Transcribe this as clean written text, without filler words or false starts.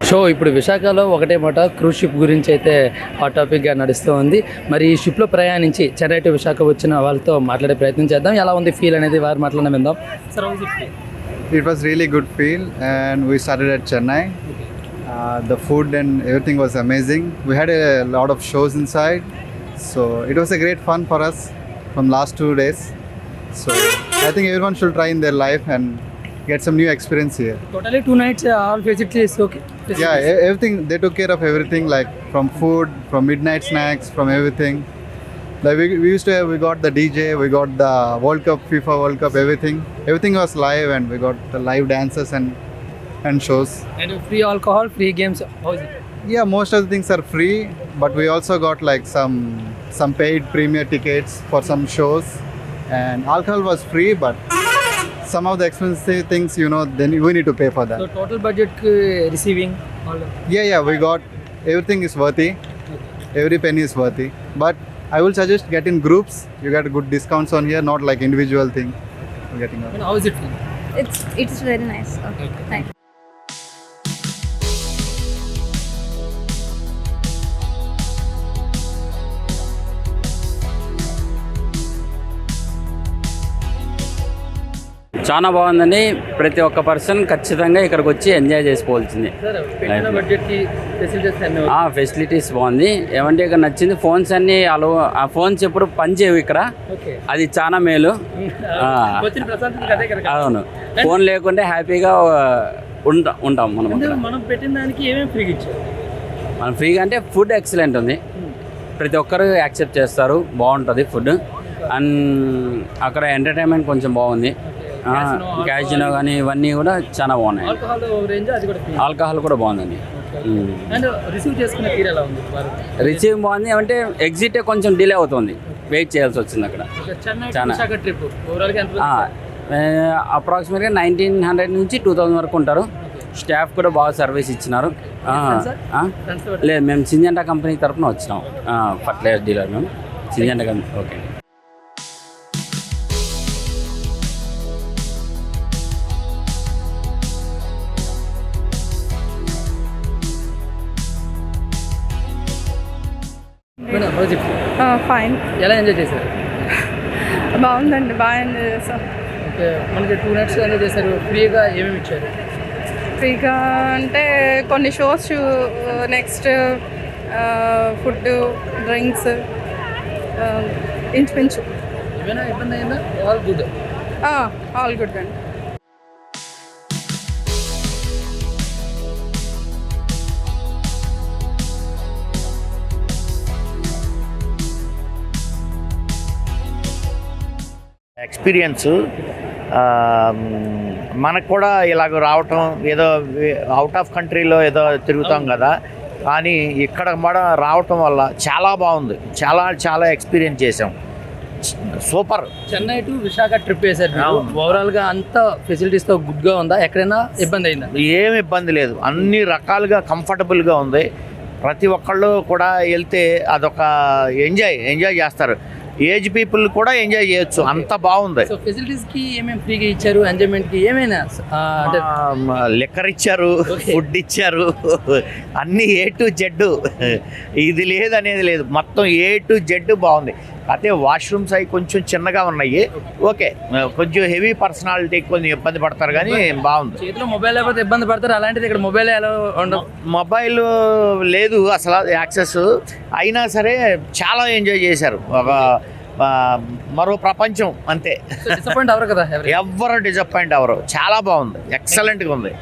So ఇప్పుడు విశాఖలో ఒకటే మాట క్రూజ్ షిప్ గురించి అయితే హాట్ టాపిక్గా నడుస్తూ ఉంది. మరి ఈ షిప్లో ప్రయాణించి చెన్నై టు విశాఖ వచ్చిన వాళ్ళతో మాట్లాడే ప్రయత్నం చేద్దాం. ఎలా ఉంది ఫీల్ అనేది వారి మాటలోనే విందాం. It was really good feel and we started at Chennai. The food and everything was amazing. We had a lot of shows inside. So it was a great fun for us from last 2 days. So I think everyone should try in their life and get some new experience here. Totally 2 nights all facilities okay. Yeah, everything, they took care of everything, like from food, from midnight snacks, from everything. Like we used to have, we got the DJ, we got the World Cup, FIFA World Cup, everything was live, and we got the live dances and shows. And free alcohol, free games, how is it? Yeah, most of the things are free, but we also got like some paid premier tickets for some shows, and alcohol was free, but some of the expensive things, you know, then we need to pay for that. So total budget receiving all Yeah, we got, everything is worthy. Every penny is worthy, but I will suggest get in groups. You get good discounts on here, not like individual thing. Getting out. And how is it feel? It's very nice. Okay. Thank you. చాలా బాగుందండి. ప్రతి ఒక్క person ఖచ్చితంగా ఇక్కడికి వచ్చి enjoy చేసుకోవాల్సింది. Sir, పెట్టిన బడ్జెట్కి ఫెసిలిటీస్ అన్నీ ఫెసిలిటీస్ బాగుంది. ఏమంటే ఇక్కడ నచ్చింది ఫోన్స్ అన్నీ ఆ ఫోన్స్ ఎప్పుడు పనిచేయవు ఇక్కడ. ఓకే. అది చాలా మేలు. వచ్చిన ప్రశాంతత అదే కదా. అవును, ఫోన్ లేకుంటే హ్యాపీగా ఉంటాం మనం. అంటే మనం పెట్టిన దానికి ఏమేమి ఫ్రీగా ఇచ్చారు? మనం ఫ్రీగా అంటే ఫుడ్ ఎక్సలెంట్ ఉంది. ప్రతి ఒక్కరు యాక్సెప్ట్ చేస్తారు, బాగుంటుంది ఫుడ్. అండ్ అక్కడ ఎంటర్టైన్మెంట్ కొంచెం బాగుంది. క్యాజినో కానీ ఇవన్నీ కూడా చాలా బాగున్నాయి. ఆల్కహాల్ కూడా బాగుందండి. రిసీవ్ బాగుంది. అంటే ఎగ్జిట్ కొంచెం డిలే అవుతుంది, వెయిట్ చేయాల్సి వచ్చింది అక్కడ. చాలా అప్రాక్సిమేట్గా 1900 నుంచి 2000 వరకు ఉంటారు. స్టాఫ్ కూడా బాగా సర్వీస్ ఇచ్చినారు. లేదు, మేము సింజంటా కంపెనీ తరఫున వచ్చినాం. ఫర్టిలైజర్ డీలర్ మేము సింజంటా కంపెనీ. ఓకే. ఫైన్. ఎలా ఎంజాయ్ చేశారు? బాగుందండి, బాగా ఎంజాయ్ చేస్తాం. ఓకే. మనకి 2 nights ఎంజాయ్ చేశారు. ఫ్రీగా ఏమేమి ఇచ్చారు? ఫ్రీగా అంటే కొన్ని షోస్, నెక్స్ట్ ఫుడ్, డ్రింక్స్, ఇంచుమించు. ఏమైనా ఇబ్బంది అయిందా? All good. ఆల్ గుడ్ అండి. ఎక్స్పీరియన్స్ మనకు కూడా ఇలాగ రావటం, ఏదో అవుట్ ఆఫ్ కంట్రీలో ఏదో తిరుగుతాం కదా, కానీ ఇక్కడ కూడా రావటం వల్ల చాలా బాగుంది. చాలా చాలా ఎక్స్పీరియన్స్ చేసాం. Super. Chennai to Visakha trip వేశారు. ఓవరాల్గా అంతా ఫెసిలిటీస్తో గుడ్గా ఉందా? ఎక్కడైనా ఇబ్బంది అయిందా? ఏమి ఇబ్బంది లేదు, అన్ని రకాలుగా కంఫర్టబుల్గా ఉంది. ప్రతి ఒక్కళ్ళు కూడా వెళ్తే అదొక ఎంజాయ్ చేస్తారు. ఏజ్ పీపుల్ కూడా ఎంజాయ్ చేయొచ్చు, అంత బాగుంది. ఫెసిలిటీస్కి ఏమేమి ఫ్రీగా ఇచ్చారు? ఎంజాయ్మెంట్కి ఏమైనా అంటే లిక్కర్ ఇచ్చారు, ఫుడ్ ఇచ్చారు, అన్నీ A to Z. ఇది లేదనేది లేదు, మొత్తం A to Z బాగుంది. అయితే వాష్రూమ్స్ అవి కొంచెం చిన్నగా ఉన్నాయి. ఓకే, కొంచెం హెవీ పర్సనాలిటీ కొంచెం ఇబ్బంది పడతారు, కానీ బాగుంది. చేతిలో మొబైల్ లేకపోతే ఇబ్బంది పడతారు. అలాంటిది ఇక్కడ మొబైల్ ఎలా ఉండవు? మొబైల్ లేదు అసలు యాక్సెస్. అయినా సరే చాలా ఎంజాయ్ చేశారు. ఒక మరో ప్రపంచం అంతే. డిసప్పాయింట్ అవ్వరు కదా? ఎవరు డిసప్పాయింట్ అవ్వరు. చాలా బాగుంది, ఎక్సలెంట్గా ఉంది.